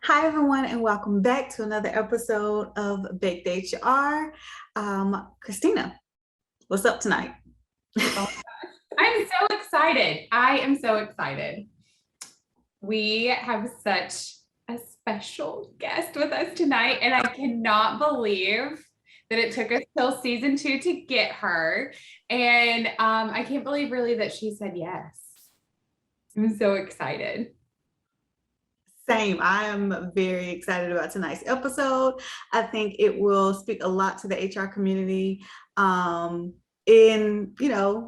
Hi, everyone, and welcome back to another episode of BakedHR. Kristina, what's up tonight? Oh, I'm so excited. I am so excited. We have such a special guest with us tonight, and I cannot believe that it took us till season 2 to get her. And I can't believe really that she said yes. I'm so excited. Same. I am very excited about tonight's episode. I think it will speak a lot to the HR community.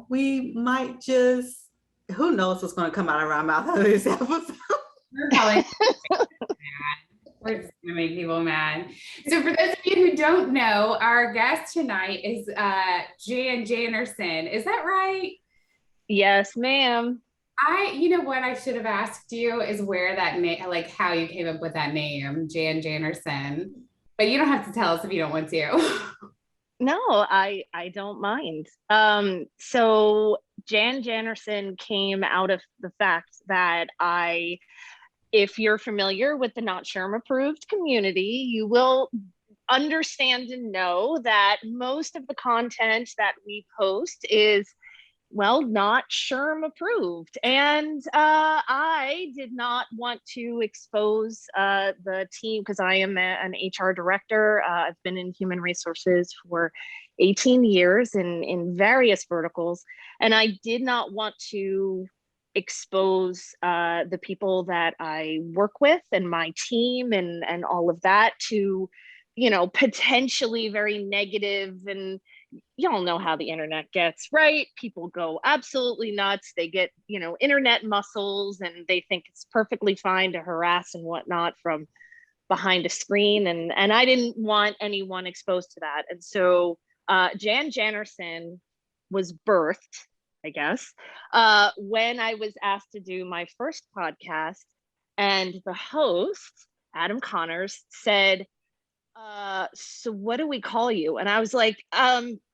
We might just, who knows what's going to come out of our mouth out of this episode. We're probably We're just gonna make people mad. So for those of you who don't know, our guest tonight is Janerson. Is that right? Yes, ma'am. You know what I should have asked you is where that name, like how you came up with that name, Janerson. But you don't have to tell us if you don't want to. No, I don't mind. So Janerson came out of the fact that if you're familiar with the NotSHRMApproved community, you will understand and know that most of the content that we post is not SHRM approved. And I did not want to expose the team because I am an HR director. I've been in human resources for 18 years in various verticals. And I did not want to expose the people that I work with and my team and all of that to, potentially very negative, and y'all know how the internet gets, right? People go absolutely nuts. They get, internet muscles, and they think it's perfectly fine to harass and whatnot from behind a screen. And I didn't want anyone exposed to that. And so Janerson was birthed, I guess, when I was asked to do my first podcast. And the host, Adam Connors, said, so what do we call you? And I was like, Janerson.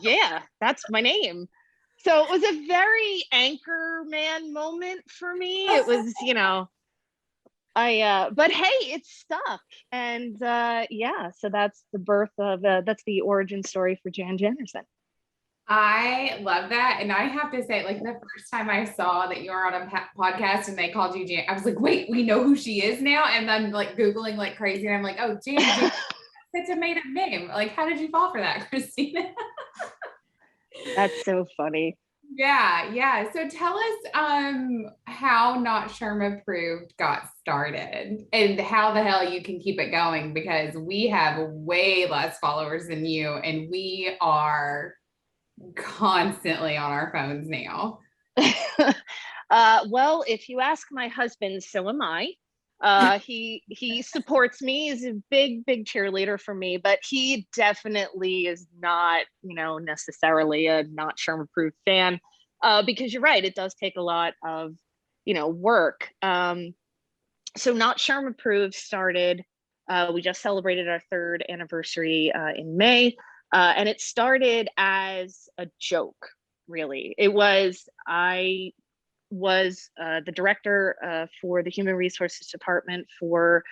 Yeah, that's my name. So it was a very anchor man moment for me. It was, but hey, it stuck. And so that's the birth of, that's the origin story for Janerson. I love that. And I have to say, like, the first time I saw that you were on a podcast and they called you Jan, I was like, wait, we know who she is now. And then like Googling like crazy. And I'm like, oh, Jan, it's a made up name. Like, how did you fall for that, Kristina? That's so funny. Yeah. So tell us how NotSHRMApproved got started and how the hell you can keep it going, because we have way less followers than you and we are constantly on our phones now. Well, if you ask my husband, so am I. He supports me. He's a big cheerleader for me, but he definitely is not, necessarily a NotSHRMApproved fan, because you're right, it does take a lot of, work. So NotSHRMApproved started. We just celebrated our 3rd anniversary in May. And it started as a joke, really. I was the director for the Human Resources Department for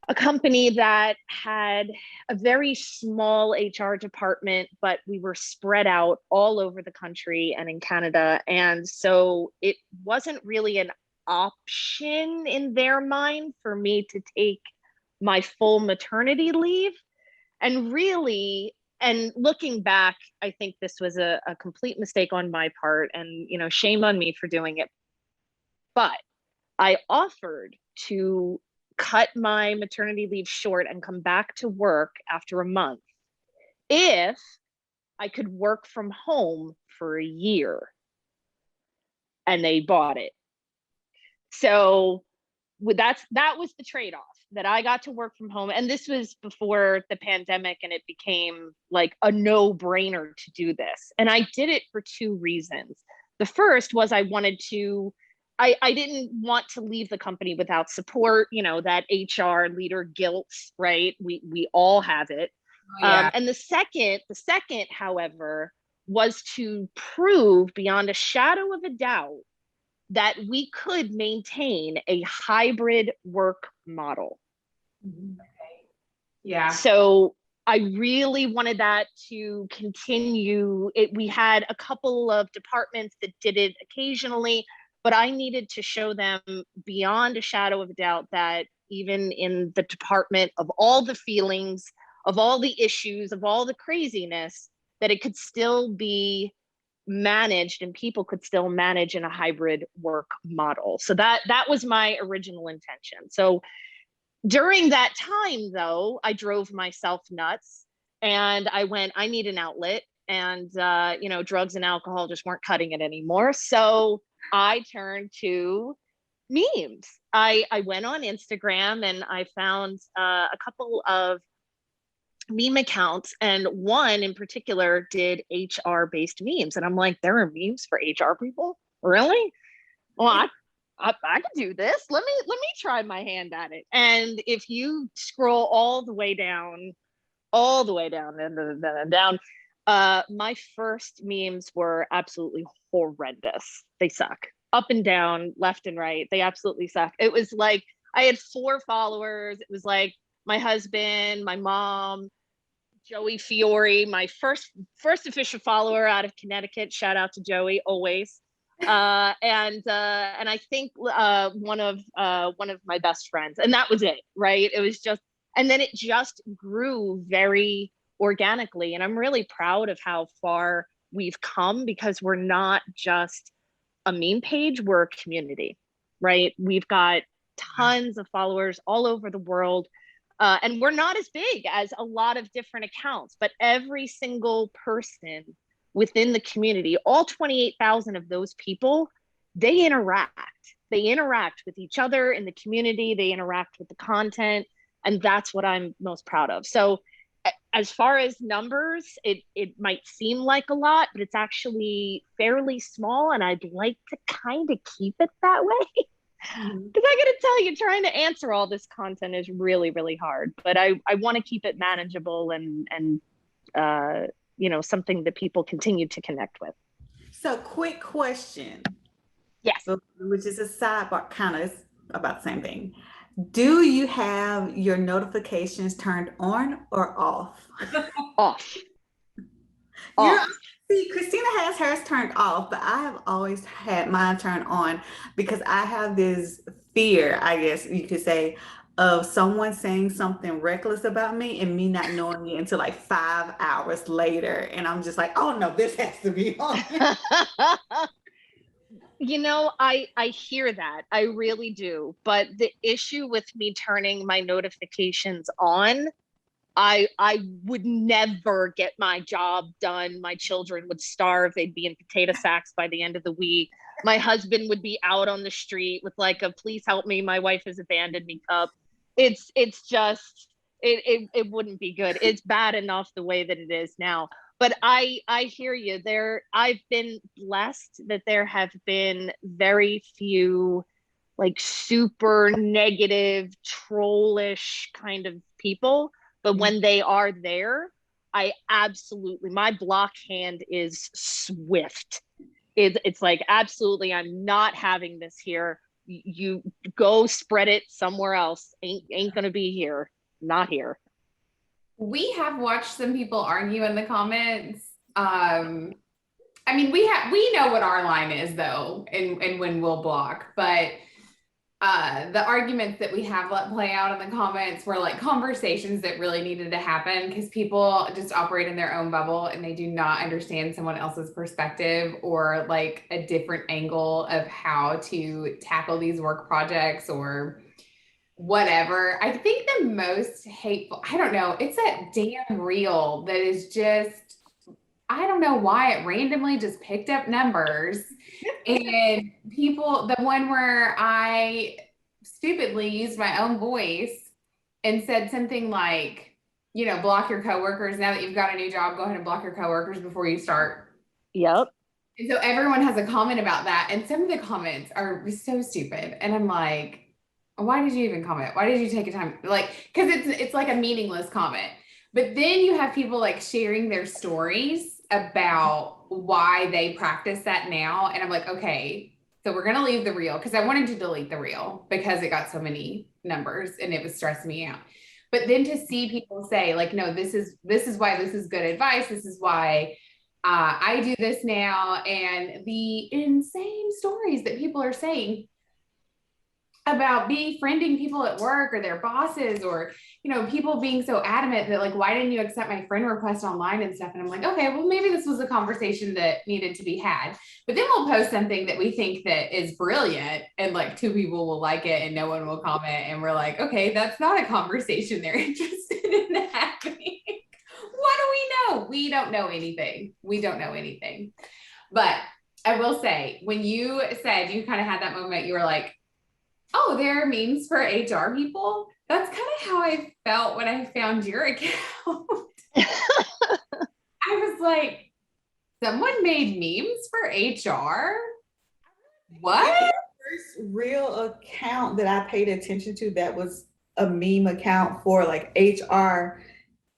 a company that had a very small HR department, but we were spread out all over the country and in Canada. And so it wasn't really an option in their mind for me to take my full maternity leave. And really, and looking back, I think this was a complete mistake on my part, and shame on me for doing it. But I offered to cut my maternity leave short and come back to work after a month if I could work from home for a year. And they bought it. So that was the trade-off, that I got to work from home. And this was before the pandemic, and it became like a no-brainer to do this. And I did it for 2 reasons. The first was I didn't want to leave the company without support, that HR leader guilt, right? We all have it. Oh, yeah. And the second, however, was to prove beyond a shadow of a doubt that we could maintain a hybrid work model. Yeah. So I really wanted that to continue. We had a couple of departments that did it occasionally, but I needed to show them beyond a shadow of a doubt that even in the department of all the feelings, of all the issues, of all the craziness, that it could still be managed and people could still manage in a hybrid work model. So that was my original intention. So during that time, though, I drove myself nuts and I went, I need an outlet. And, drugs and alcohol just weren't cutting it anymore. So I turned to memes. I went on Instagram and I found a couple of meme accounts, and one in particular did HR based memes. And I'm like, there are memes for HR people? Really? Well, I could do this. Let me try my hand at it. And if you scroll all the way down, my first memes were absolutely horrendous. They suck. Up and down, left and right. They absolutely suck. It was like I had 4 followers. It was like my husband, my mom, Joey Fiore, my first official follower out of Connecticut. Shout out to Joey always. And I think one of my best friends, and that was it, right? It was just, and then it just grew very organically, and I'm really proud of how far we've come, because we're not just a meme page, we're a community, right? We've got tons of followers all over the world, and we're not as big as a lot of different accounts, but every single person within the community, all 28,000 of those people, they interact with each other in the community, they interact with the content, and that's what I'm most proud of. So as far as numbers, it might seem like a lot, but it's actually fairly small, and I'd like to kind of keep it that way. Because I gotta tell you, trying to answer all this content is really, really hard, but I want to keep it manageable and something that people continue to connect with. So quick question. Yes. Which is a sidebar, kind of about the same thing. Do you have your notifications turned on or off? Off. See, Kristina has hers turned off, but I have always had mine turned on because I have this fear, I guess you could say, of someone saying something reckless about me and me not knowing it until like 5 hours later. And I'm just like, oh no, this has to be on. I hear that. I really do. But the issue with me turning my notifications on, I would never get my job done. My children would starve. They'd be in potato sacks by the end of the week. My husband would be out on the street with like a "please help me, my wife has abandoned me" cup. It's just it wouldn't be good. It's bad enough the way that it is now. But I hear you there. I've been blessed that there have been very few like super negative, trollish kind of people. But when they are there, my block hand is swift. It's like, absolutely, I'm not having this here. You go spread it somewhere else. Ain't gonna be here. Not here. We have watched some people argue in the comments. I mean, we know what our line is though, and when we'll block, but the arguments that we have let play out in the comments were like conversations that really needed to happen because people just operate in their own bubble and they do not understand someone else's perspective or like a different angle of how to tackle these work projects or whatever. I think the most hateful, I don't know, it's that damn reel that is just, I don't know why it randomly just picked up numbers and people, the one where I stupidly used my own voice and said something like, block your coworkers. Now that you've got a new job, go ahead and block your coworkers before you start. Yep. And so everyone has a comment about that. And some of the comments are so stupid. And I'm like, why did you even comment? Why did you take a time? Like, because it's like a meaningless comment. But then you have people like sharing their stories about why they practice that now. And I'm like, okay, So we're going to leave the reel because I wanted to delete the reel because it got so many numbers and it was stressing me out. But then to see people say like, no, this is why this is good advice. This is why I do this now. And the insane stories that people are saying about befriending people at work or their bosses, or, you know, people being so adamant that like, why didn't you accept my friend request online and stuff? And I'm like, okay, well, maybe this was a conversation that needed to be had. But then we'll post something that we think that is brilliant and like 2 people will like it and no one will comment. And we're like, okay, that's not a conversation they're interested in having. What do we know? We don't know anything. We don't know anything. But I will say, when you said you kind of had that moment, you were like, oh, there are memes for HR people. That's kind of how I felt when I found your account. I was like, someone made memes for HR? What? First real account that I paid attention to that was a meme account for like HR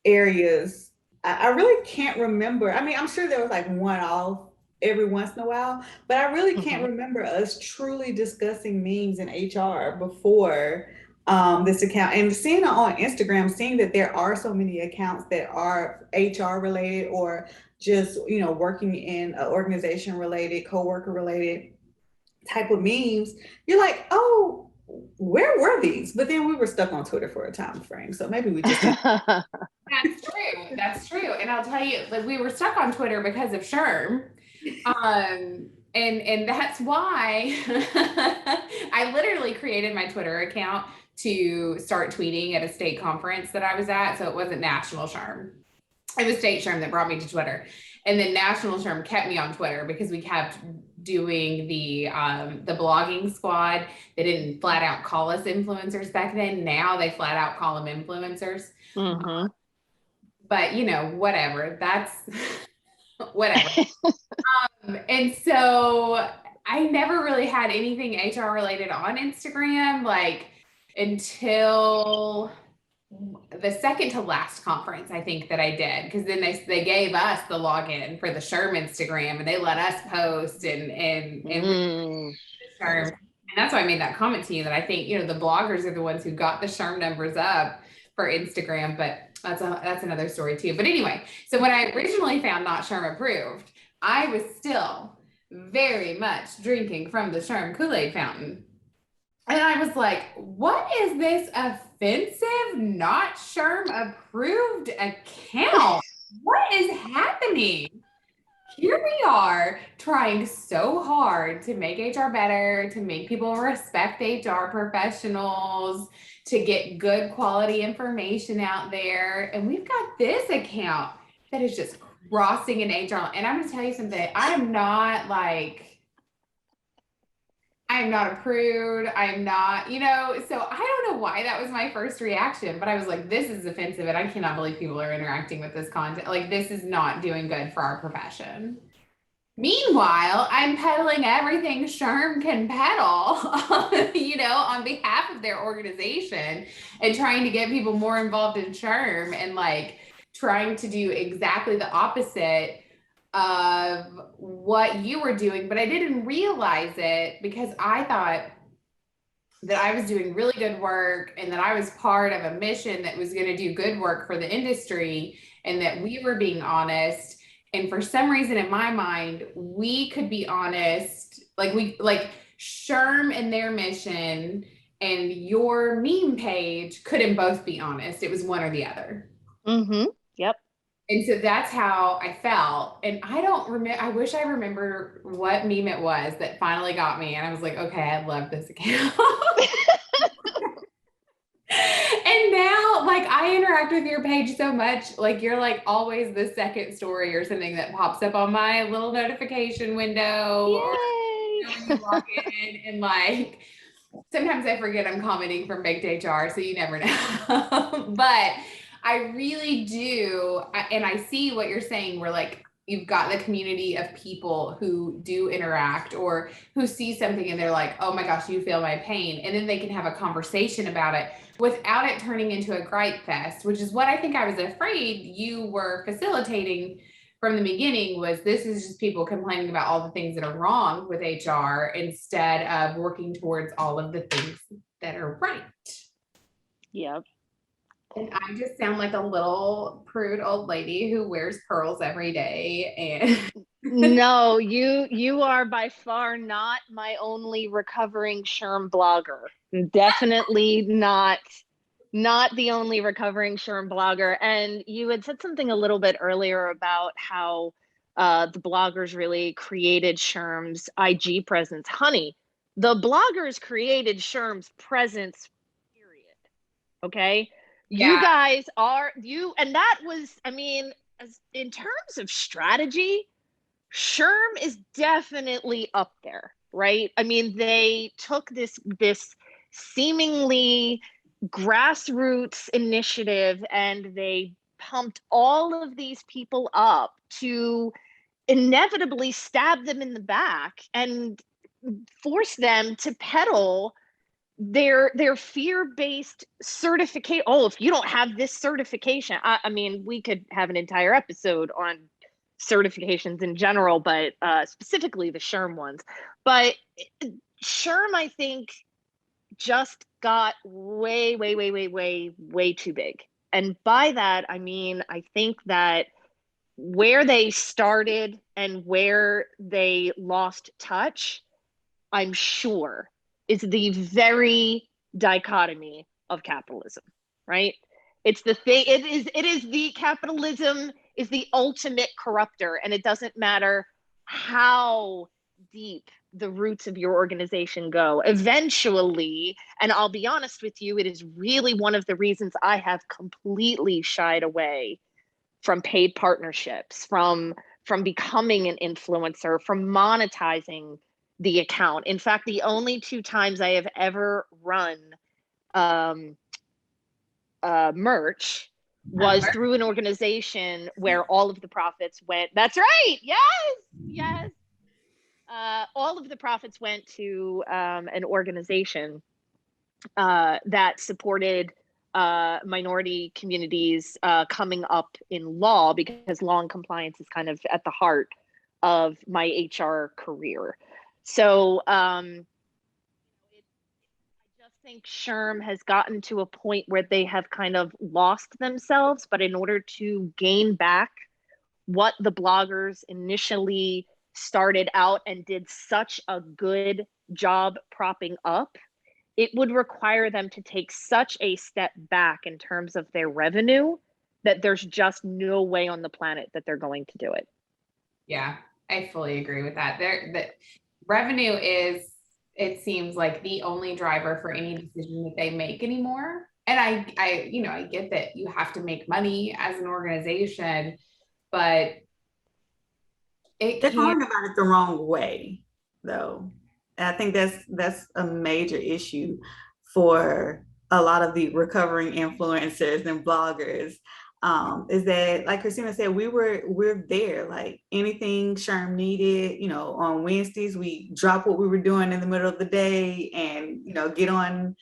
areas. I really can't remember. I mean, I'm sure there was like one off every once in a while, but I really can't remember us truly discussing memes in HR before this account. And seeing it on Instagram, seeing that there are so many accounts that are HR related or just, you know, working in an organization related, coworker related type of memes, you're like, oh, where were these? But then we were stuck on Twitter for a time frame. So maybe we just That's true. That's true. And I'll tell you, like, we were stuck on Twitter because of Sherm. And that's why I literally created my Twitter account to start tweeting at a state conference that I was at. So it wasn't National Sherm. It was State Sherm that brought me to Twitter. And then National Sherm kept me on Twitter because we kept doing the blogging squad. They didn't flat out call us influencers back then. Now they flat out call them influencers. But you know, whatever, that's whatever. And so I never really had anything HR related on Instagram, like until the second to last conference, I think that I did, because then they gave us the login for the Sherm Instagram and they let us post and Sherm. And that's why I made that comment to you, that I think, you know, the bloggers are the ones who got the Sherm numbers up for Instagram, but that's another story too. But anyway, so when I originally found NotSHRMApproved, I was still very much drinking from the Sherm Kool-Aid fountain. And I was like, what is this offensive NotSHRMApproved account? What is happening? Here we are trying so hard to make HR better, to make people respect HR professionals, to get good quality information out there. And we've got this account that is just crossing in HR. And I'm going to tell you something. I'm not approved. I'm not, you know, so I don't know why that was my first reaction, but I was like, this is offensive and I cannot believe people are interacting with this content. Like, this is not doing good for our profession. Meanwhile, I'm peddling everything Sherm can peddle, you know, on behalf of their organization and trying to get people more involved in Sherm and like trying to do exactly the opposite of what you were doing. But I didn't realize it because I thought that I was doing really good work and that I was part of a mission that was going to do good work for the industry and that we were being honest. And for some reason in my mind, we could be honest, like Sherm and their mission and your meme page couldn't both be honest. It was one or the other. Yep. And so that's how I felt. And I don't remember, I wish I remember what meme it was that finally got me. And I was like, okay, I love this account. And now, like, I interact with your page so much. Like, you're like always the second story or something that pops up on my little notification window. Yay. Or when you log in, and like, sometimes I forget I'm commenting from BakedHR, so you never know. But I really do. And I see what you're saying, where like, you've got the community of people who do interact or who see something and they're like, oh my gosh, you feel my pain. And then they can have a conversation about it without it turning into a gripe fest, which is what I think I was afraid you were facilitating from the beginning was this is just people complaining about all the things that are wrong with HR instead of working towards all of the things that are right. Yep. And I just sound like a little prude old lady who wears pearls every day. And No, you are by far not my only recovering SHRM blogger. Definitely not the only recovering SHRM blogger. And you had said something a little bit earlier about how the bloggers really created SHRM's IG presence. Honey, the bloggers created SHRM's presence, period. Okay? You yeah, guys are and that was, I mean, in terms of strategy, SHRM is definitely up there, right? I mean, they took this seemingly grassroots initiative and they pumped all of these people up to inevitably stab them in the back and force them to peddle their fear-based certificate. Oh, if you don't have this certification, I mean, we could have an entire episode on certifications in general, but specifically the SHRM ones. But SHRM, I think, just got way too big. And by that, I mean, I think that where they started and where they lost touch, I'm sure, is the very dichotomy of capitalism, right? It's the thing, it is the capitalism is the ultimate corrupter, and it doesn't matter how deep the roots of your organization go. Eventually, and I'll be honest with you, it is really one of the reasons I have completely shied away from paid partnerships, from becoming an influencer, from monetizing the account. In fact, the only 2 times I have ever run merch was through an organization where all of the profits went. That's right. Yes. All of the profits went to an organization that supported minority communities coming up in law, because law and compliance is kind of at the heart of my HR career. So I just think SHRM has gotten to a point where they have kind of lost themselves, but in order to gain back what the bloggers initially started out and did such a good job propping up, it would require them to take such a step back in terms of their revenue that there's just no way on the planet that they're going to do it. Yeah, I fully agree with that. The revenue is, it seems like, the only driver for any decision that they make anymore. And I get that you have to make money as an organization, but they're talking about it the wrong way, though. And I think that's a major issue for a lot of the recovering influencers and bloggers. Is that, like Kristina said, we're there. Like anything SHRM needed, on Wednesdays we drop what we were doing in the middle of the day and get on.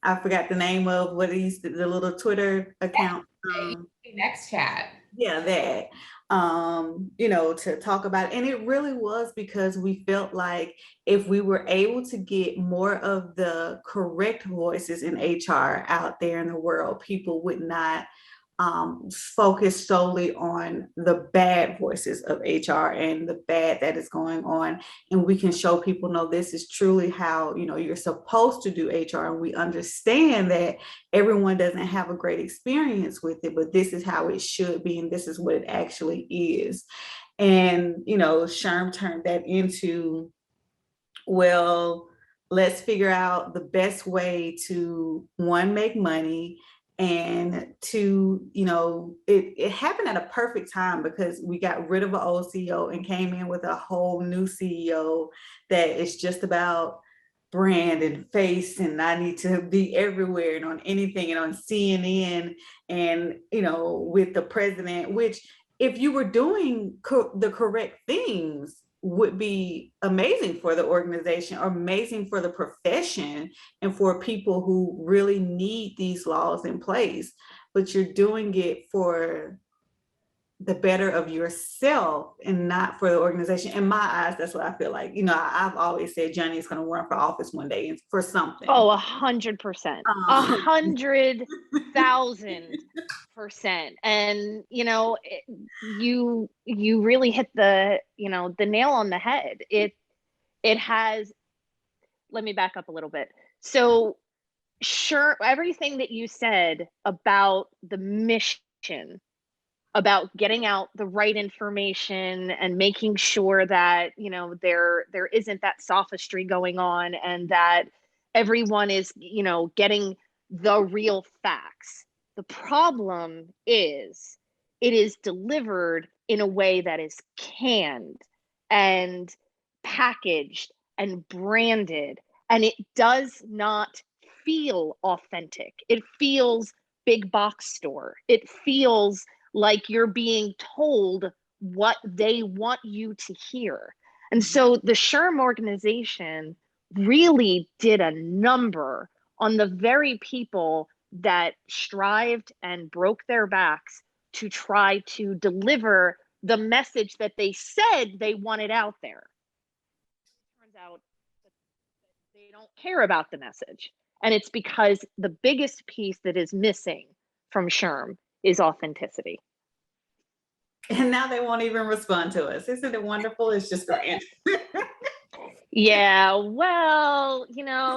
I forgot the name of what is the little Twitter account. Next chat. Yeah, that. To talk about it. And it really was because we felt like if we were able to get more of the correct voices in HR out there in the world, people would not focus solely on the bad voices of HR and the bad that is going on. And we can show people, no, this is truly how, you're supposed to do HR. And we understand that everyone doesn't have a great experience with it, but this is how it should be. And this is what it actually is. And, SHRM turned that into, well, let's figure out the best way to, one, make money, and two, it happened at a perfect time because we got rid of an old CEO and came in with a whole new CEO that is just about brand and face, and I need to be everywhere and on anything and on CNN and, with the president, which if you were doing the correct things would be amazing for the organization or amazing for the profession and for people who really need these laws in place, but you're doing it for the better of yourself and not for the organization. In my eyes, that's what I feel like. You know, I've always said Johnny is going to run for office one day for something. Oh, 100%, 100,000%. And you really hit the nail on the head. It has. Let me back up a little bit. So, sure, everything that you said about the mission, about getting out the right information and making sure that there isn't that sophistry going on, and that everyone is getting the real facts. The problem is it is delivered in a way that is canned and packaged and branded, and it does not feel authentic. It feels big box store. It feels like you're being told what they want you to hear. And so the SHRM organization really did a number on the very people that strived and broke their backs to try to deliver the message that they said they wanted out there. It turns out that they don't care about the message. And it's because the biggest piece that is missing from SHRM is authenticity. And now they won't even respond to us. Isn't it wonderful? It's just great. Yeah, well,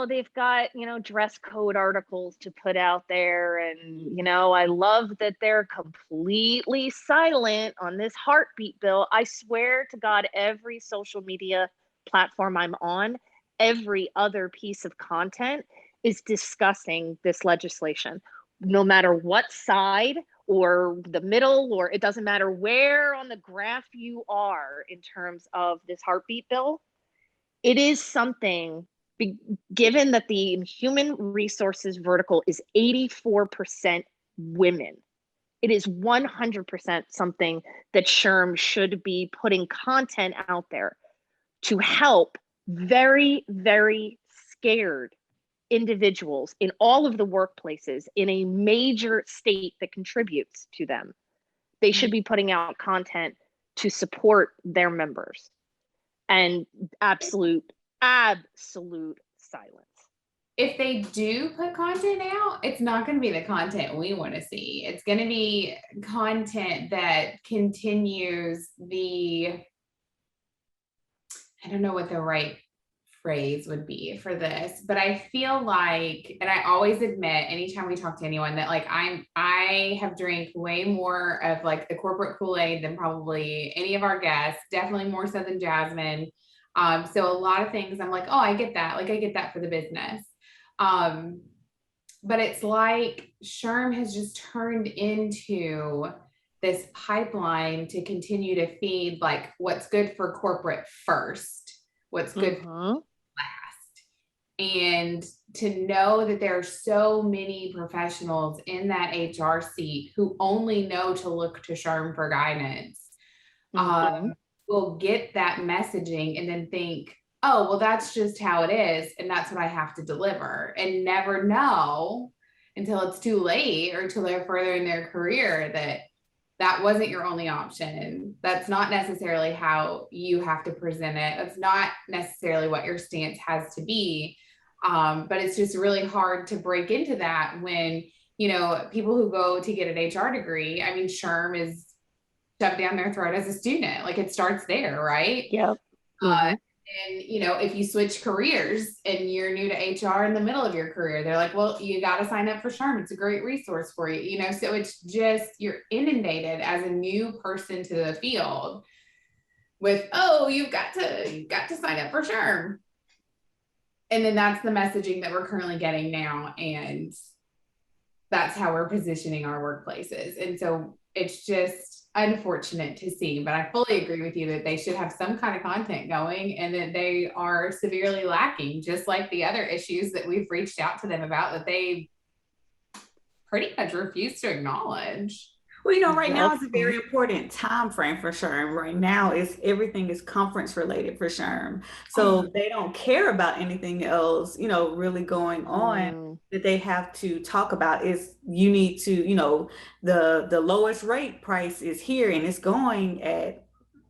they've got, dress code articles to put out there. And, I love that they're completely silent on this heartbeat bill. I swear to God, every social media platform I'm on, every other piece of content is discussing this legislation, no matter what side or the middle, or it doesn't matter where on the graph you are in terms of this heartbeat bill. It is something, given that the human resources vertical is 84% women, it is 100% something that SHRM should be putting content out there to help very, very scared individuals in all of the workplaces in a major state that contributes to them. They should be putting out content to support their members. And absolute silence. If they do put content out, it's not going to be the content we want to see. It's going to be content that continues I don't know what the right phrase would be for this, but I feel like, and I always admit anytime we talk to anyone that like I have drank way more of like the corporate Kool-Aid than probably any of our guests, definitely more so than Jazmine. So a lot of things I'm like, oh, I get that. Like I get that for the business. But it's like SHRM has just turned into this pipeline to continue to feed like what's good for corporate first, what's good for last. And to know that there are so many professionals in that HR seat who only know to look to SHRM for guidance, will get that messaging and then think, oh, well, that's just how it is. And that's what I have to deliver, and never know until it's too late or until they're further in their career that wasn't your only option. That's not necessarily how you have to present it. That's not necessarily what your stance has to be. But it's just really hard to break into that when, people who go to get an HR degree, I mean, SHRM is shoved down their throat as a student. Like it starts there, right? Yep. And, if you switch careers and you're new to HR in the middle of your career, they're like, well, you got to sign up for SHRM. It's a great resource for you, so it's just, you're inundated as a new person to the field with, oh, you've got to sign up for SHRM. And then that's the messaging that we're currently getting now. And that's how we're positioning our workplaces. And so it's just unfortunate to see, but I fully agree with you that they should have some kind of content going, and that they are severely lacking, just like the other issues that we've reached out to them about that they pretty much refuse to acknowledge. Well, right now That's is a very cool. important time frame for SHRM. Right now, is everything is conference related for SHRM, so they don't care about anything else. Really going on Mm, that they have to talk about is you need to, the lowest rate price is here and it's going at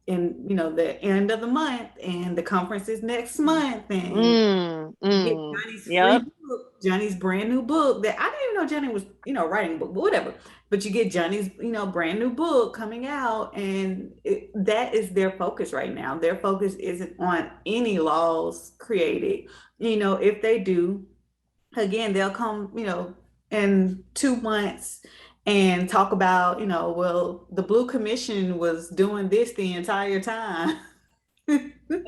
in the end of the month and the conference is next month and get Johnny's free yep. book, Johnny's brand new book that I didn't even know Johnny was, writing a book, but whatever. But you get Johnny's, brand new book coming out, and that is their focus right now. Their focus isn't on any laws created. If they do, again, they'll come, in 2 months and talk about, well, the Blue Commission was doing this the entire time. The Blue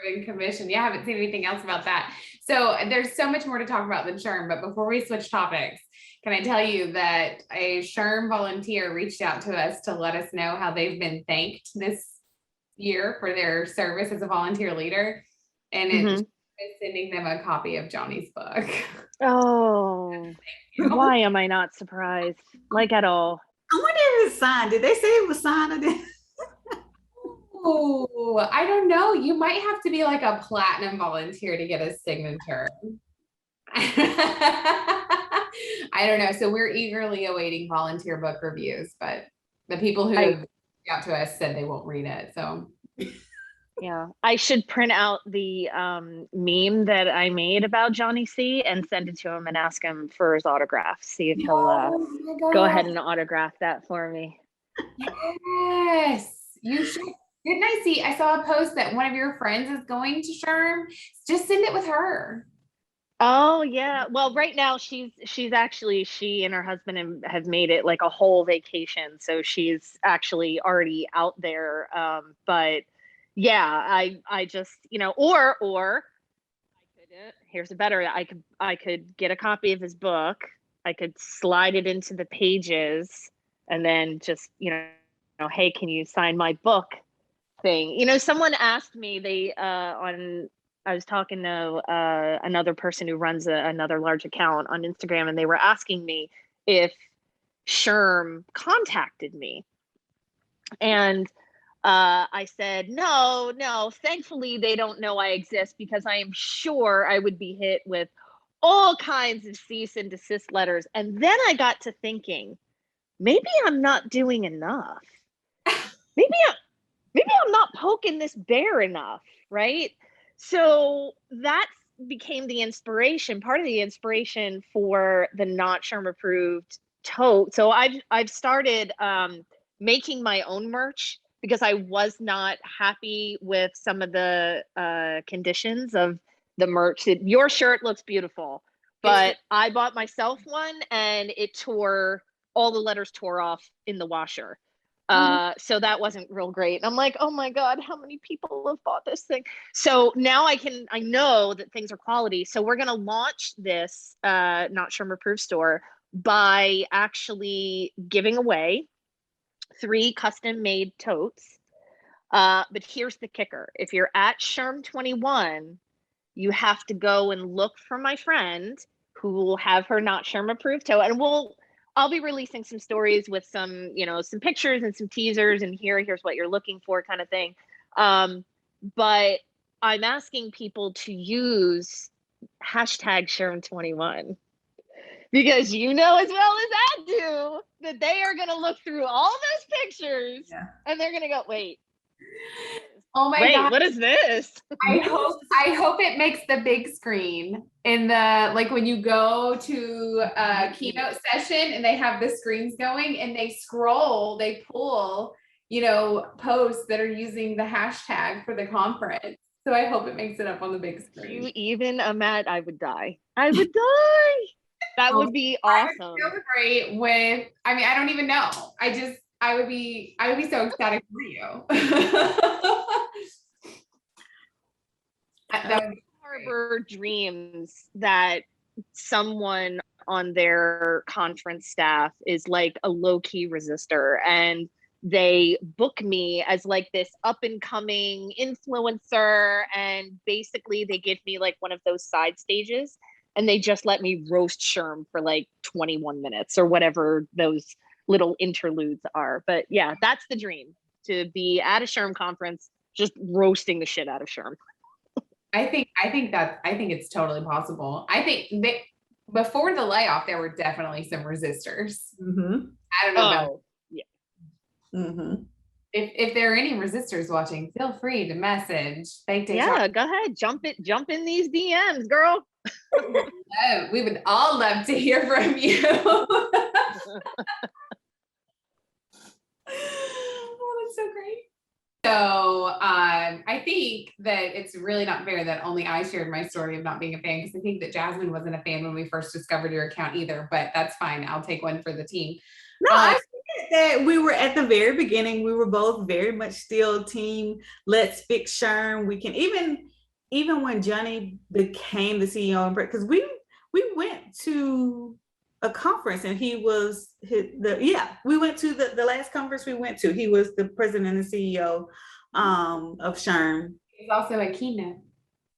Ribbon Commission. Yeah, I haven't seen anything else about that. So there's so much more to talk about than SHRM, but before we switch topics, can I tell you that a SHRM volunteer reached out to us to let us know how they've been thanked this year for their service as a volunteer leader, and it Hmm. is sending them a copy of Johnny's book. Oh, why am I not surprised? Like at all? I wonder if it's signed. Did they say it was signed or did? Oh, I don't know. You might have to be like a platinum volunteer to get a signature. I don't know. So we're eagerly awaiting volunteer book reviews, but the people who I have got to us said they won't read it. So Yeah, I should print out the meme that I made about Johnny C and send it to him and ask him for his autograph. See if he'll oh my go ahead God. and autograph that for me. Yes, you should. Didn't I see? I saw a post that one of your friends is going to SHRM. Just send it with her. Oh yeah. Well, right now she's actually she and her husband have made it like a whole vacation, so she's actually already out there. But yeah, I just or I could here's a better I could get a copy of his book. I could slide it into the pages and then just hey, can you sign my book thing? Someone asked me they on I was talking to another person who runs another large account on Instagram, and they were asking me if SHRM contacted me, and I said no, no. Thankfully, they don't know I exist because I am sure I would be hit with all kinds of cease and desist letters. And then I got to thinking, maybe I'm not doing enough. Maybe I'm not poking this bear enough, right? So that became the inspiration, part of the inspiration for the Not Sherm Approved tote. So I've started making my own merch because I was not happy with some of the conditions of the merch. Your shirt looks beautiful, It's but I bought myself one and all the letters tore off in the washer. So that wasn't real great. And I'm like, oh my God, how many people have bought this thing? So now I know that things are quality. So we're going to launch this Not Sherm Approved store by actually giving away 3 custom made totes. But here's the kicker. If you're at Sherm21, you have to go and look for my friend who will have her Not Sherm Approved tote. And I'll be releasing some stories with some pictures and some teasers and here's what you're looking for kind of thing. But I'm asking people to use hashtag Sherm21 because as well as I do that they are going to look through all those pictures and they're going to go, wait, oh my God. what is this? I hope it makes the big screen in the like when you go to a keynote session and they have the screens going and they pull, posts that are using the hashtag for the conference. So I hope it makes it up on the big screen. You even Matt, I would die. I would die. That would be awesome. I would celebrate with, I don't even know. I would be so ecstatic for you. That would be harbor dreams that someone on their conference staff is like a low-key resistor and they book me as like this up and coming influencer, and basically they give me like one of those side stages and they just let me roast Sherm for like 21 minutes or whatever those little interludes are. But yeah, that's the dream, to be at a SHRM conference, just roasting the shit out of SHRM. I think it's totally possible. I think before the layoff, there were definitely some resistors. Mm-hmm. I don't know about yeah. Mm-hmm. if there are any resistors watching, feel free to message BakedHR. Yeah, go ahead, jump in these DMs, girl. Oh, we would all love to hear from you. Oh, that's so great. So I think that it's really not fair that only I shared my story of not being a fan, because I think that Jazmine wasn't a fan when we first discovered your account either, but that's fine. I'll take one for the team. No, I think that we were at the very beginning. We were both very much still team. Let's fix SHRM. We can even when Johnny became the CEO, because we went to a conference and he was we went to the last conference we went to. He was the president and CEO of SHRM. He's also a keynote.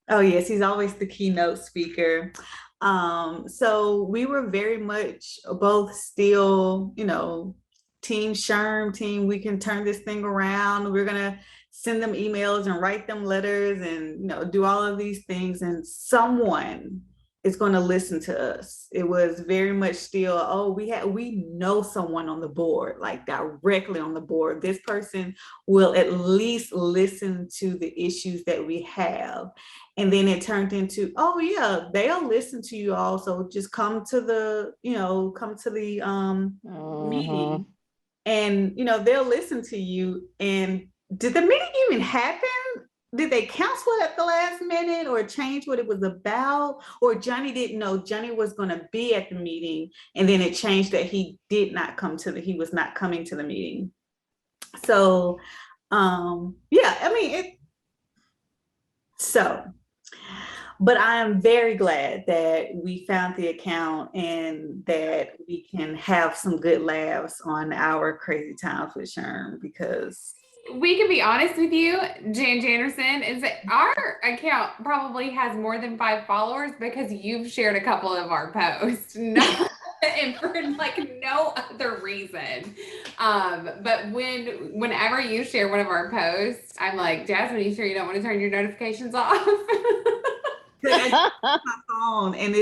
Oh yes, he's always the keynote speaker. So we were very much both still, team SHRM, team, we can turn this thing around. We're gonna send them emails and write them letters and do all of these things, and someone is going to listen to us. It was very much still, we know someone on the board, like directly on the board. This person will at least listen to the issues that we have. And then it turned into, oh yeah, they'll listen to you also. Just come to the meeting, and they'll listen to you. And did the meeting even happen? Did they cancel it at the last minute or change what it was about? Or Johnny didn't know Johnny was going to be at the meeting, and then it changed that he was not coming to the meeting. So, but I am very glad that we found the account and that we can have some good laughs on our crazy times with SHRM, because we can be honest with you, Janerson, is that our account probably has more than 5 followers because you've shared a couple of our posts. And for no other reason. But whenever you share one of our posts, I'm like, Jazmine, you sure you don't want to turn your notifications off? I my phone, and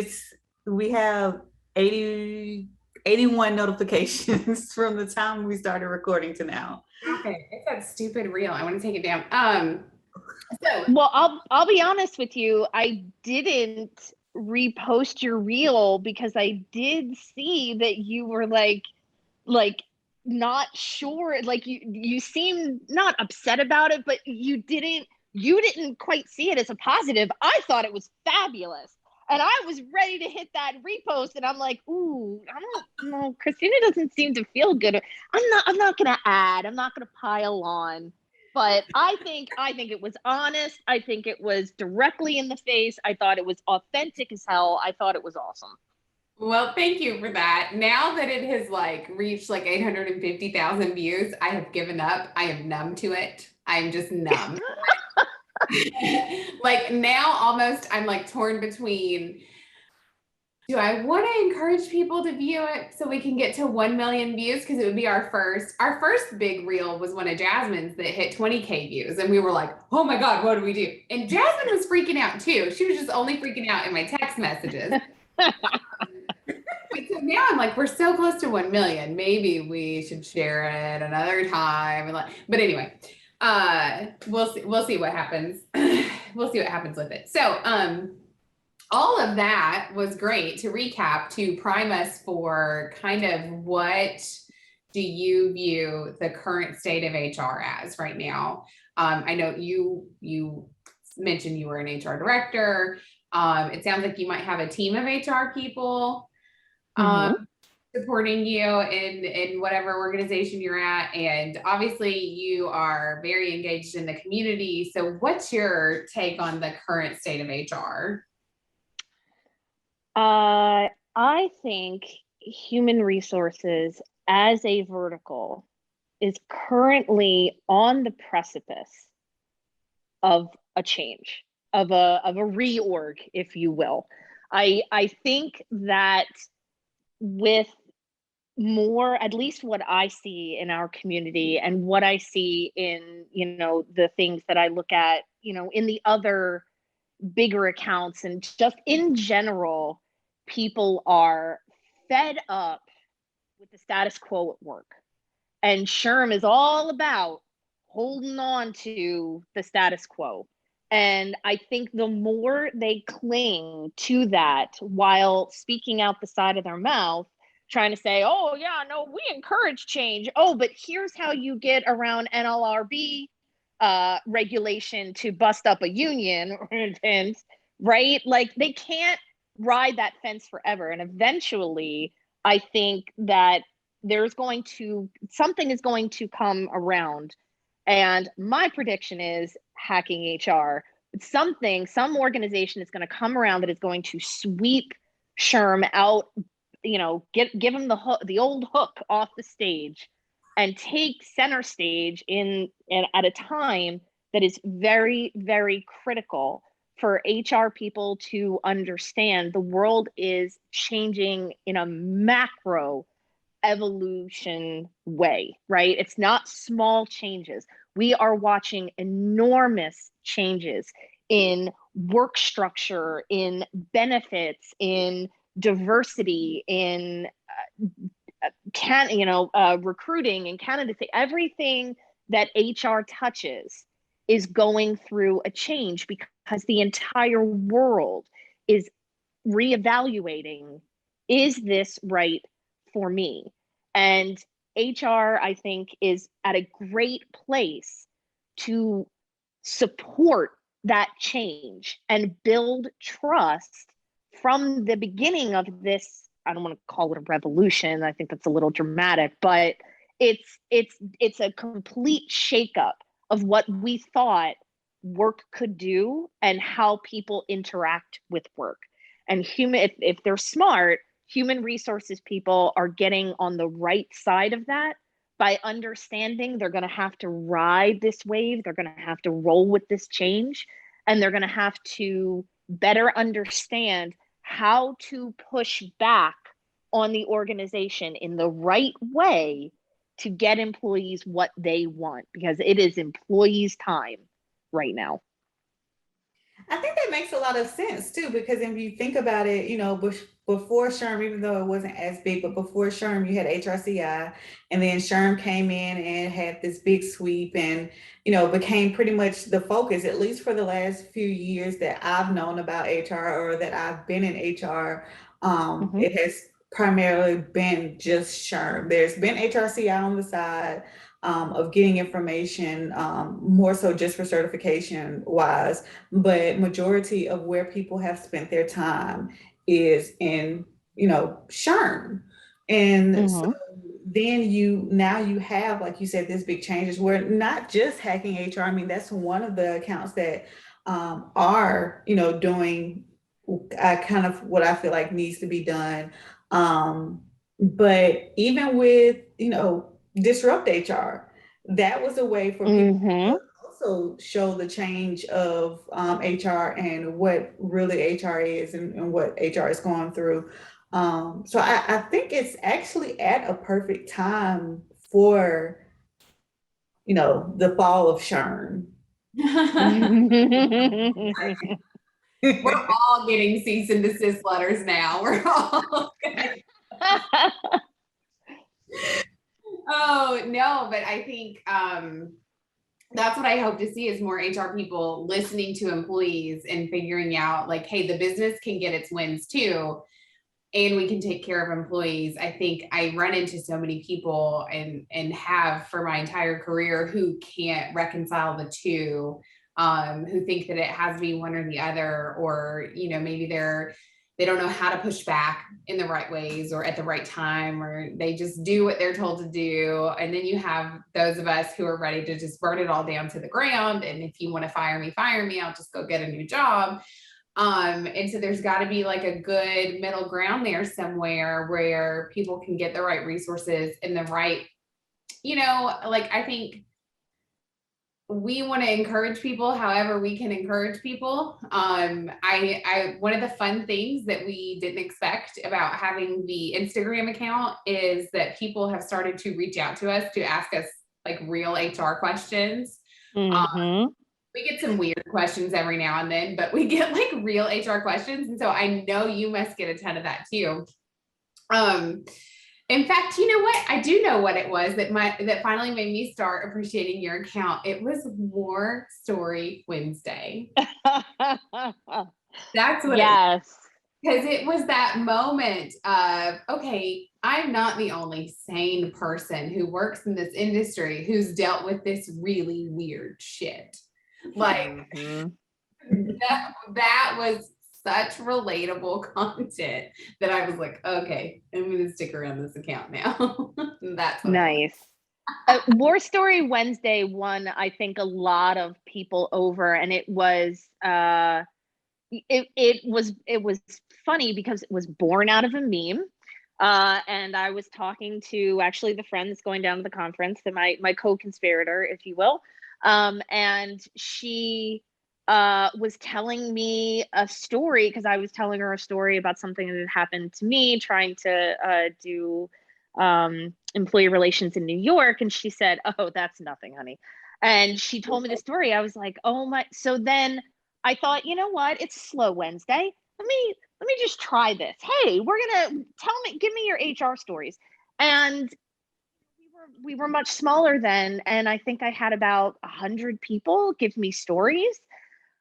we have 81 notifications from the time we started recording to now. Okay, it's that stupid reel. I want to take it down. Well, I'll be honest with you. I didn't repost your reel because I did see that you were like not sure. Like you seemed not upset about it, but you didn't quite see it as a positive. I thought it was fabulous. And I was ready to hit that repost, and I'm like, ooh, I don't know. Kristina doesn't seem to feel good. I'm not gonna add. I'm not gonna pile on. But I think it was honest. I think it was directly in the face. I thought it was authentic as hell. I thought it was awesome. Well, thank you for that. Now that it has reached 850,000 views, I have given up. I am numb to it. I'm just numb. Now almost I'm torn between, do I want to encourage people to view it so we can get to 1 million views? Because it would be our first big reel was one of Jazmine's that hit 20K views. And we were like, oh my God, what do we do? And Jazmine was freaking out too. She was just only freaking out in my text messages. So now I'm we're so close to 1 million. Maybe we should share it another time. But anyway, we'll see what happens. We'll see what happens with it. So, all of that was great. To recap, to prime us for kind of what do you view the current state of HR as right now? I know you mentioned you were an HR director. It sounds like you might have a team of HR people supporting you in whatever organization you're at. And obviously you are very engaged in the community. So what's your take on the current state of HR? I think human resources as a vertical is currently on the precipice of a change, of a reorg, if you will. I think that with more, at least what I see in our community and what I see in, the things that I look at, in the other bigger accounts, and just in general, people are fed up with the status quo at work. And SHRM is all about holding on to the status quo. And I think the more they cling to that while speaking out the side of their mouth, trying to say, oh, yeah, no, we encourage change. Oh, but here's how you get around NLRB regulation to bust up a union, and right? Like, they can't ride that fence forever. And eventually, I think that something is going to come around. And my prediction is hacking HR. Some organization is going to come around that is going to sweep SHRM out, give them the old hook off the stage, and take center stage at a time that is very, very critical for HR people to understand. The world is changing in a macro evolution way, right? It's not small changes. We are watching enormous changes in work structure, in benefits, in diversity, in recruiting and candidacy. Everything that HR touches is going through a change because the entire world is reevaluating, is this right for me? And HR, I think, is at a great place to support that change and build trust from the beginning of this. I don't want to call it a revolution. I think that's a little dramatic, but it's a complete shakeup of what we thought work could do and how people interact with work. And if they're smart, human resources people are getting on the right side of that by understanding they're going to have to ride this wave. They're going to have to roll with this change, and they're going to have to better understand how to push back on the organization in the right way to get employees what they want, because it is employees' time right now. I think that makes a lot of sense too, because if you think about it, before SHRM, even though it wasn't as big, but before SHRM, you had HRCI, and then SHRM came in and had this big sweep and, became pretty much the focus, at least for the last few years that I've known about HR or that I've been in HR. It has primarily been just SHRM. There's been HRCI on the side. Of getting information, more so just for certification wise, but majority of where people have spent their time is in, SHRM. And so then now you have, like you said, this big changes where not just hacking HR. I mean, that's one of the accounts that are, doing kind of what I feel like needs to be done. But even with, disrupt HR, that was a way for people to also show the change of HR and what really HR is and what HR is going through. So I think it's actually at a perfect time for, the fall of SHRM. We're all getting cease and desist letters now. We're all Oh no, but I think that's what I hope to see is more HR people listening to employees and figuring out like, hey, the business can get its wins too, and we can take care of employees. I think I run into so many people and have for my entire career who can't reconcile the two, who think that it has to be one or the other, or maybe they don't know how to push back in the right ways or at the right time, or they just do what they're told to do. And then you have those of us who are ready to just burn it all down to the ground. And if you want to fire me, I'll just go get a new job. And so there's got to be like a good middle ground there somewhere where people can get the right resources and the right, I think we want to encourage people however we can encourage people. I one of the fun things that we didn't expect about having the Instagram account is that people have started to reach out to us to ask us like real HR questions. Mm-hmm. We get some weird questions every now and then, but we get like real HR questions. And so I know you must get a ton of that too. In fact, you know what? I do know what it was that finally made me start appreciating your account. It was War Story Wednesday. That's what Yes. because it was that moment of, okay, I'm not the only sane person who works in this industry who's dealt with this really weird shit. Like that was such relatable content that I was like, okay, I'm gonna stick around this account now. That's what nice. War Story Wednesday won, I think, a lot of people over, and it was it was funny because it was born out of a meme. And I was talking to actually the friend that's going down to the conference, that my co-conspirator, if you will. And she was telling me a story because I was telling her a story about something that had happened to me trying to do employee relations in New York. And she said, "Oh, that's nothing, honey." And she told me the story. I was like, "Oh my." So then I thought, you know what? It's Slow Wednesday. Let me just try this. Hey, we're gonna give me your HR stories. And we were much smaller then, and I think I had about 100 people give me stories.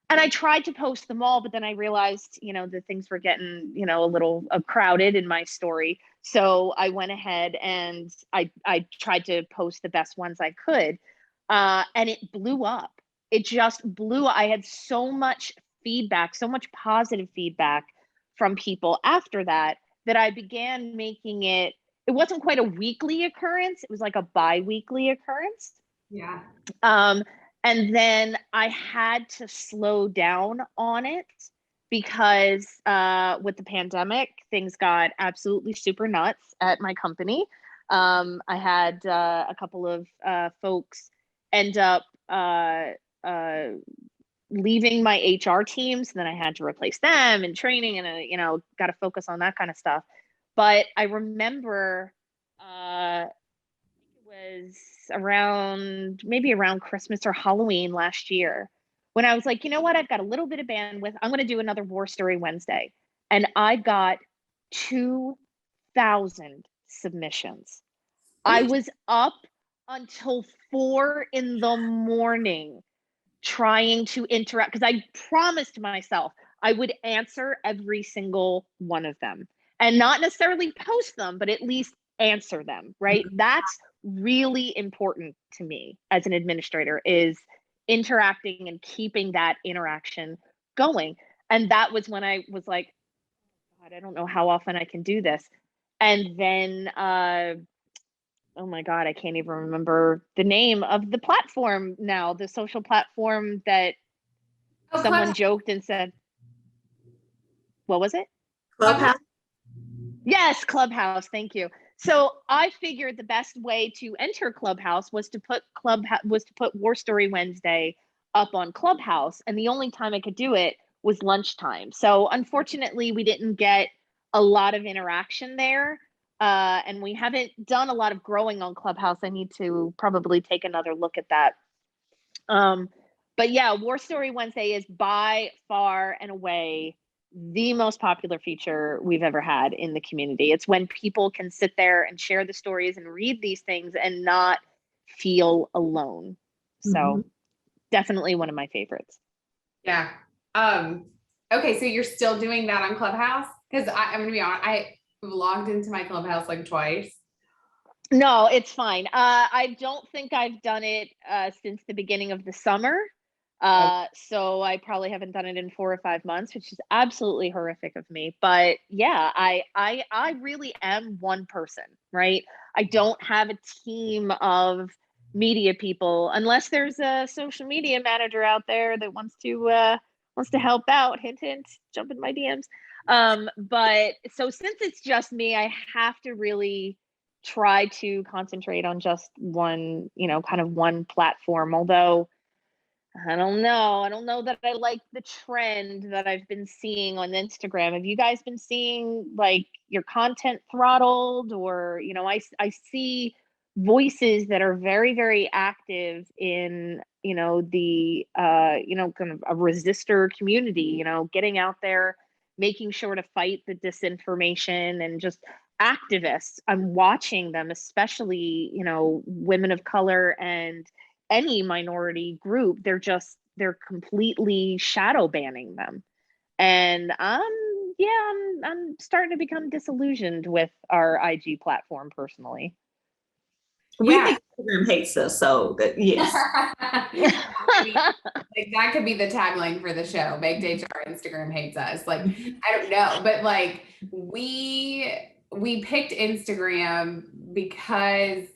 And I tried to post them all, but then I realized, that things were getting, a little crowded in my story. So I went ahead and I tried to post the best ones I could. And it blew up. It just blew. I had so much feedback, so much positive feedback from people after that, that I began making it. It wasn't quite a weekly occurrence. It was like a bi-weekly occurrence. Yeah. And then I had to slow down on it because with the pandemic, things got absolutely super nuts at my company. I had a couple of folks end up leaving my HR teams, and then I had to replace them in training, and got to focus on that kind of stuff. But I remember it was maybe around Christmas or Halloween last year, when I was like, you know what, I've got a little bit of bandwidth. I'm going to do another War Story Wednesday. And I got 2,000 submissions. I was up until 4 a.m. trying to interact, because I promised myself I would answer every single one of them, and not necessarily post them, but at least answer them, right? That's really important to me as an administrator, is interacting and keeping that interaction going. And that was when I was like, God, I don't know how often I can do this. And then oh my God, I can't even remember the name of the platform now, the social platform that someone joked and said, what was it? Clubhouse. Yes, Clubhouse. Thank you. So I figured the best way to enter Clubhouse was to put War Story Wednesday up on Clubhouse, and the only time I could do it was lunchtime. So unfortunately, we didn't get a lot of interaction there, and we haven't done a lot of growing on Clubhouse. I need to probably take another look at that. But yeah, War Story Wednesday is by far and away the most popular feature we've ever had in the community. It's when people can sit there and share the stories and read these things and not feel alone. So definitely one of my favorites. Yeah. Okay, so you're still doing that on Clubhouse? Because I'm gonna be honest, I logged into my Clubhouse like twice. No, it's fine. I don't think I've done it since the beginning of the summer. So I probably haven't done it in 4 or 5 months, which is absolutely horrific of me. But yeah, I really am one person, right? I don't have a team of media people, unless there's a social media manager out there that wants to help out. Hint, hint, jump in my DMs. But so since it's just me, I have to really try to concentrate on just one, kind of one platform. Although I don't know. I don't know that I like the trend that I've been seeing on Instagram. Have you guys been seeing like your content throttled, or, I see voices that are very, very active in, the, kind of a resistor community, getting out there, making sure to fight the disinformation, and just activists. I'm watching them, especially, women of color and any minority group. They're completely shadow banning them. And I'm starting to become disillusioned with our IG platform personally. We Yeah. think Instagram hates us, so yes. Like, that could be the tagline for the show. BakedHR Instagram hates us. Like, I don't know, but like we picked Instagram because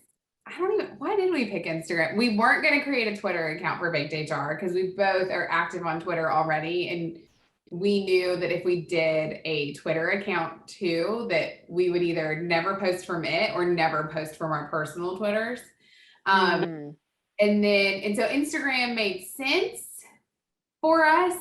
why did we pick Instagram? We weren't going to create a Twitter account for BakedHR because we both are active on Twitter already. And we knew that if we did a Twitter account too, that we would either never post from it or never post from our personal Twitters. And so Instagram made sense for us.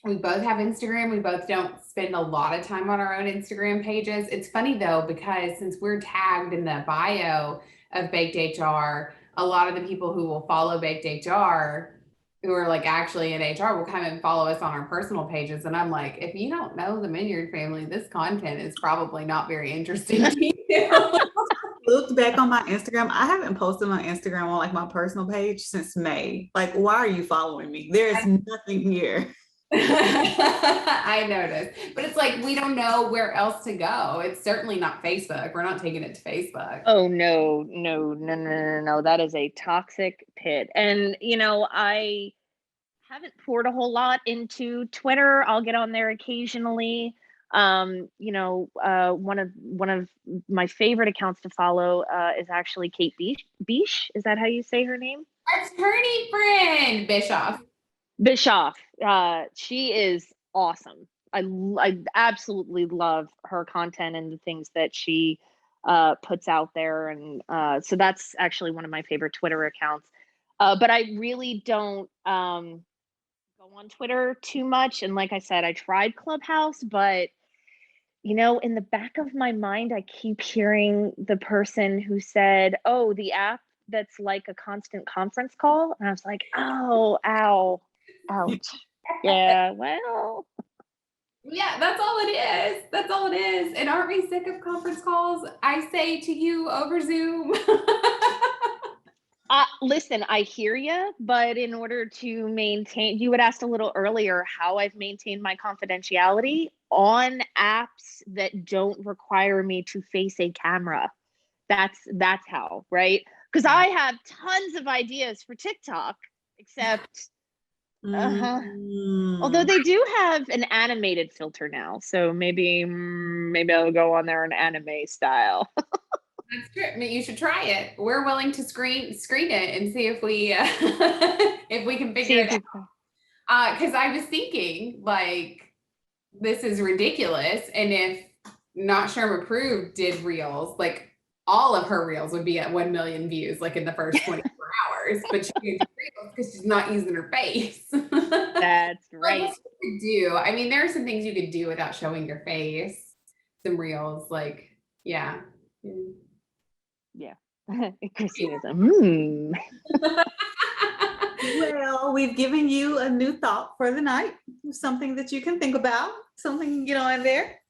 We both have Instagram. We both don't spend a lot of time on our own Instagram pages. It's funny though, because since we're tagged in the bio of BakedHR, a lot of the people who will follow BakedHR, who are like actually in HR, will come and follow us on our personal pages. And I'm like, if you don't know the Minyard family, this content is probably not very interesting to you. Looked back on my Instagram. I haven't posted on Instagram on like my personal page since May. Like, why are you following me? There is nothing here. I noticed, but it's like we don't know where else to go. It's certainly not Facebook. We're not taking it to Facebook. Oh no. That is a toxic pit. And I haven't poured a whole lot into Twitter. I'll get on there occasionally. One of my favorite accounts to follow is actually Kate Bish. Is that how you say her name? Attorney friend Bischoff. She is awesome. I absolutely love her content and the things that she puts out there. And so that's actually one of my favorite Twitter accounts. But I really don't go on Twitter too much. And like I said, I tried Clubhouse, but in the back of my mind, I keep hearing the person who said, "Oh, the app that's like a constant conference call." And I was like, "Oh, ow. Ouch." Yeah, well. Yeah, that's all it is. That's all it is. And aren't we sick of conference calls? I say to you over Zoom. Listen, I hear you, but in order to maintain, you had asked a little earlier how I've maintained my confidentiality on apps that don't require me to face a camera. That's how, right? Because I have tons of ideas for TikTok, except although they do have an animated filter now, so maybe I'll go on there in anime style. That's true. I mean, you should try it. We're willing to screen it and see if we if we can figure it out. Because I was thinking, like, this is ridiculous, and if NotSHRMApproved did reels, like all of her reels would be at 1 million views, like in the first 24 hours. But she can't do reels because she's not using her face. That's right. What you could do? I mean, there are some things you could do without showing your face. Some reels, like, yeah. Yeah. Kristina's Well, we've given you a new thought for the night, something that you can think about, something you can get on there.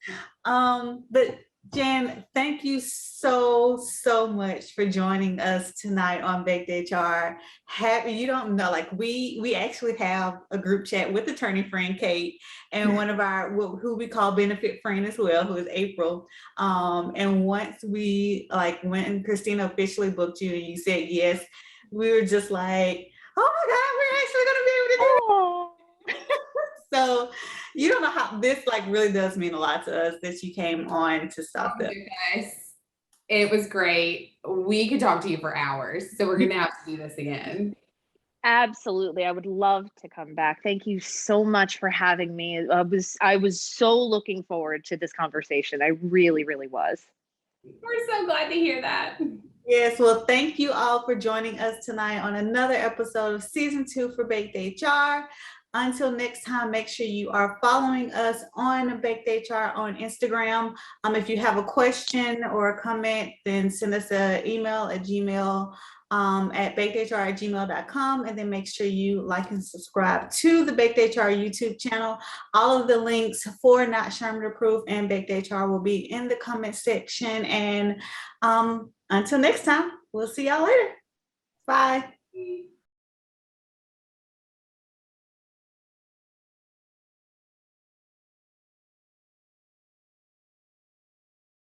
But Jan, thank you so much for joining us tonight on BakedHR. You don't know, like we actually have a group chat with attorney friend Kate and one of our who we call benefit friend as well, who is April. And once we when Kristina officially booked you and you said yes, we were just like, oh my God, we're actually gonna be able to do it. So you don't know how this really does mean a lot to us that you came on to stop them. It was great. We could talk to you for hours, so we're gonna have to do this again. Absolutely. I would love to come back. Thank you so much for having me. I was so looking forward to this conversation. I really, really was. We're so glad to hear that. Yes, well, thank you all for joining us tonight on another episode of season 2 for Baked HR. Until next time, make sure you are following us on Baked HR on Instagram. If you have a question or a comment, then send us an email at gmail at bakedhr@gmail.com, and then make sure you like and subscribe to the Baked HR YouTube channel. All of the links for NotSHRMApproved and Baked HR will be in the comment section. And until next time, we'll see y'all later. Bye.